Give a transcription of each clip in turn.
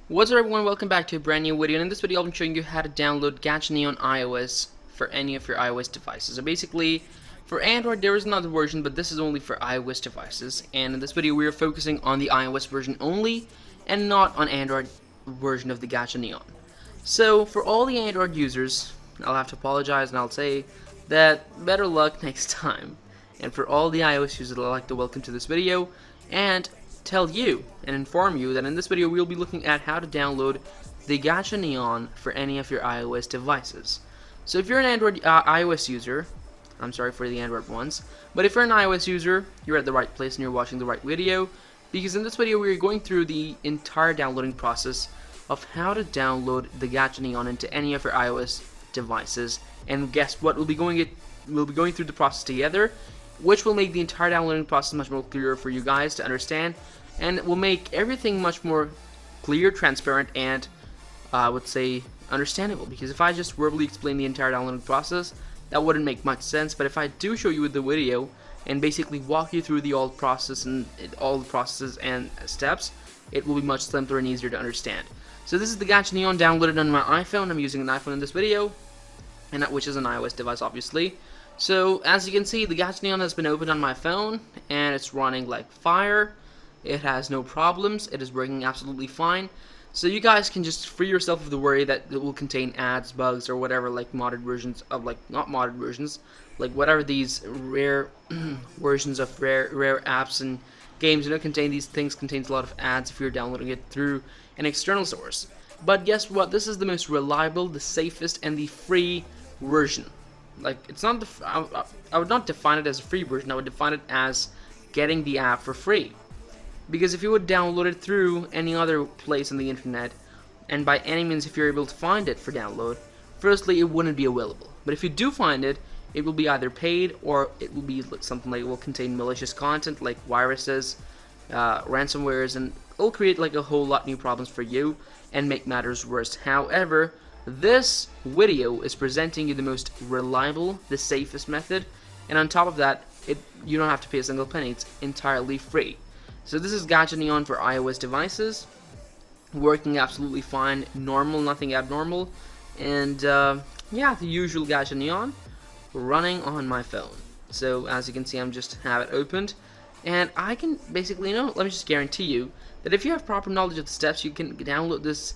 What's up everyone, welcome back to a brand new video, and in this video I'll be showing you how to download Gacha on iOS for any of your iOS devices. So basically, for Android there is another version, but this is only for iOS devices, and in this video we are focusing on the iOS version only, and not on Android version of the Gacha Neon. So for all the Android users, I'll have to apologize and I'll say that better luck next time. And for all the iOS users, I'd like to welcome to this video, and tell you and inform you that in this video we'll be looking at how to download the Gacha Neon for any of your iOS devices. So if you're an Android iOS user, I'm sorry for the Android ones, but if you're an iOS user, you're at the right place and you're watching the right video, because in this video we're going through the entire downloading process of how to download the Gacha Neon into any of your iOS devices. And guess what? We'll be going through the process together, which will make the entire downloading process much more clearer for you guys to understand, and it will make everything much more clear, transparent, and I would say understandable. Because if I just verbally explain the entire downloading process, that wouldn't make much sense. But if I do show you with the video and basically walk you through all the processes and steps, it will be much simpler and easier to understand. So this is the Gacha Neon downloaded on my iPhone. I'm using an iPhone in this video, and which is an iOS device, obviously. So as you can see, the Gacha Neon has been opened on my phone, and it's running like fire. It has no problems. It is working absolutely fine. So you guys can just free yourself of the worry that it will contain ads, bugs, or whatever, like modded versions of, like, not modded versions, like whatever these rare versions of rare apps and games, contain these things, contains a lot of ads if you're downloading it through an external source. But guess what? This is the most reliable, the safest, and the free version. Like, it's not I would not define it as a free version. I would define it as getting the app for free. Because if you would download it through any other place on the internet, and by any means if you're able to find it for download, firstly it wouldn't be available. But if you do find it, it will be either paid, or it will be something like it will contain malicious content like viruses, ransomwares, and it'll create like a whole lot new problems for you and make matters worse. However, this video is presenting you the most reliable, the safest method, and on top of that, you don't have to pay a single penny. It's entirely free. So this is Gacha Neon for iOS devices, working absolutely fine, normal, nothing abnormal, and yeah, the usual Gacha Neon running on my phone. So as you can see, I'm just have it opened, and I can basically, let me just guarantee you that if you have proper knowledge of the steps, you can download this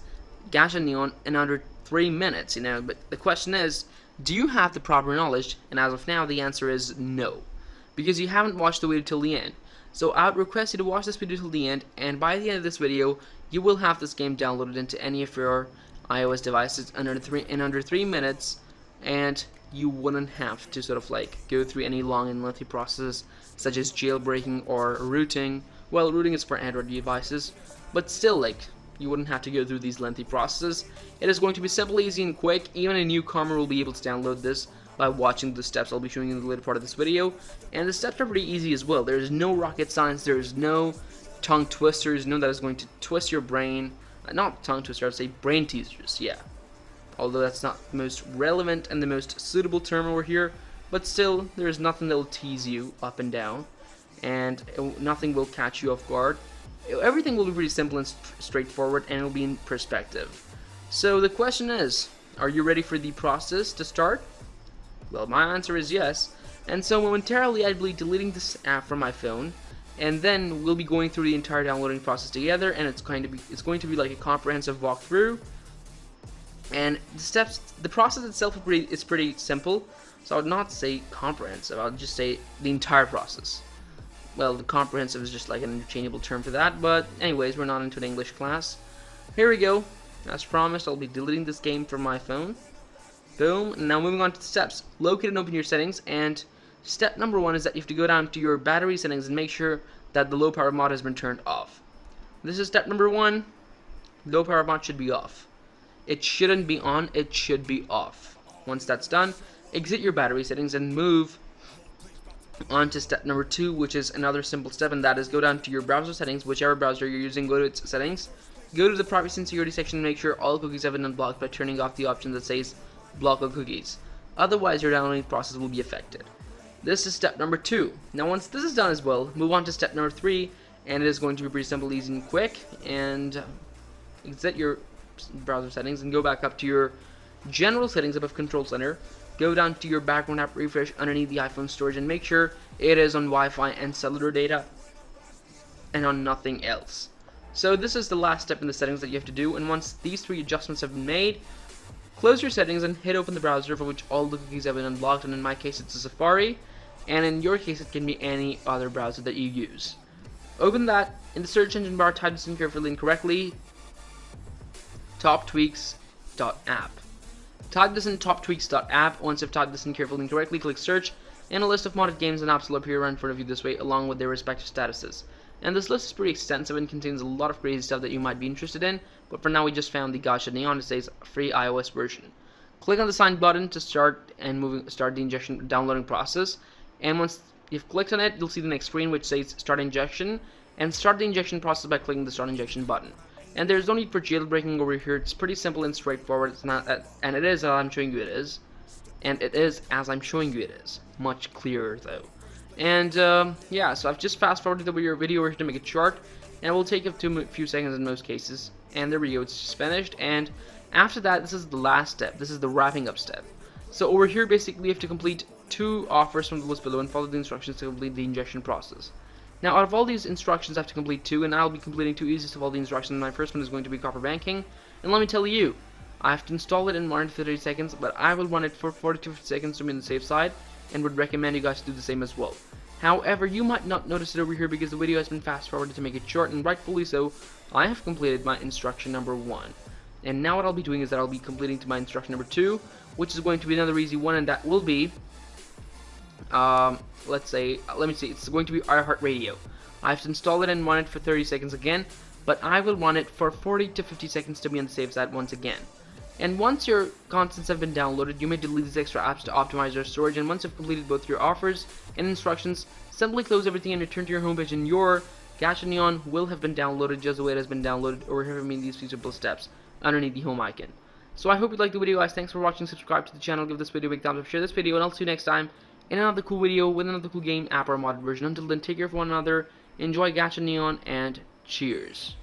Gacha Neon in under 3 minutes, but the question is, do you have the proper knowledge? And as of now, the answer is no, because you haven't watched the video till the end. So I would request you to watch this video till the end, and by the end of this video, you will have this game downloaded into any of your iOS devices in under 3 minutes, and you wouldn't have to sort of like go through any long and lengthy processes such as jailbreaking or rooting. Well, rooting is for Android devices, but still, like, you wouldn't have to go through these lengthy processes. It is going to be simple, easy, and quick. Even a newcomer will be able to download this by watching the steps I'll be showing you in the later part of this video. And the steps are pretty easy as well. There's no rocket science. There's no tongue twisters. None that is going to twist your brain. Not tongue twister, I would say brain teasers, yeah. Although that's not the most relevant and the most suitable term over here. But still, there's nothing that will tease you up and down. And nothing will catch you off guard. Everything will be pretty simple and straightforward, and it will be in perspective. So the question is, are you ready for the process to start? Well, my answer is yes. And so momentarily I'll be deleting this app from my phone, and then we'll be going through the entire downloading process together, and it's going to be like a comprehensive walkthrough. And the process itself is pretty simple. So I would not say comprehensive. I would just say the entire process. Well, the comprehensive is just like an interchangeable term for that, but anyways, we're not into an English class. Here we go. As promised, I'll be deleting this game from my phone. Boom. Now moving on to the steps. Locate and open your settings, and step number 1 is that you have to go down to your battery settings and make sure that the low power mod has been turned off. This is step number 1. Low power mod should be off. It shouldn't be on, it should be off. Once that's done, exit your battery settings and move on to step number 2, which is another simple step, and that is go down to your browser settings. Whichever browser you're using, go to its settings, go to the privacy and security section, and make sure all cookies have been unblocked by turning off the option that says block all cookies. Otherwise your downloading process will be affected. This is step number 2. Now once this is done as well, move on to step number 3, and it is going to be pretty simple, easy, and quick. And exit your browser settings and go back up to your general settings above Control Center. Go down to your background app refresh underneath the iPhone storage and make sure it is on Wi-Fi and cellular data and on nothing else. So this is the last step in the settings that you have to do, and once these 3 adjustments have been made, close your settings and hit open the browser for which all the cookies have been unlocked, and in my case it's a Safari, and in your case it can be any other browser that you use. Open that, in the search engine bar type this in carefully and correctly, toptweaks.app. Type this in toptweaks.app. Once you've typed this in carefully and correctly, click search, and a list of modded games and apps will appear in front of you this way along with their respective statuses. And this list is pretty extensive and contains a lot of crazy stuff that you might be interested in, but for now we just found the Gacha Neon. It says free iOS version. Click on the sign button to start the injection downloading process, and once you've clicked on it, you'll see the next screen which says start injection, and start the injection process by clicking the start injection button. And there's no need for jailbreaking over here. It's pretty simple and straightforward. It's not, and it is as I'm showing you it is, and it is as I'm showing you it is. Much clearer though. And yeah, so I've just fast forwarded over your video over here to make it short, and it will take up to a few seconds in most cases. And there we go, it's just finished. And after that, this is the last step. This is the wrapping up step. So over here, basically, you have to complete 2 offers from the list below and follow the instructions to complete the injection process. Now, out of all these instructions, I have to complete 2, and I'll be completing 2 easiest of all the instructions. My first one is going to be copper banking, and let me tell you, I have to install it in 1 to 30 seconds, but I will run it for 40 to 50 seconds to be on the safe side, and would recommend you guys do the same as well. However, you might not notice it over here because the video has been fast forwarded to make it short, and rightfully so. I have completed my instruction number 1, and now what I'll be doing is that I'll be completing to my instruction number 2, which is going to be another easy one, and that will be let me see, it's going to be iHeartRadio. I have to install it and run it for 30 seconds again, but I will run it for 40 to 50 seconds to be on the safe side once again. And once your contents have been downloaded, you may delete these extra apps to optimize your storage, and once you've completed both your offers and instructions, simply close everything and return to your homepage, and your Gacha Neon will have been downloaded just the way it has been downloaded over here in these few simple steps underneath the home icon. So I hope you liked the video, guys. Thanks for watching. Subscribe to the channel, give this video a big thumbs up, share this video, and I'll see you next time in another cool video with another cool game, app, or modded version. Until then, take care of one another, enjoy Gacha Neon, and cheers.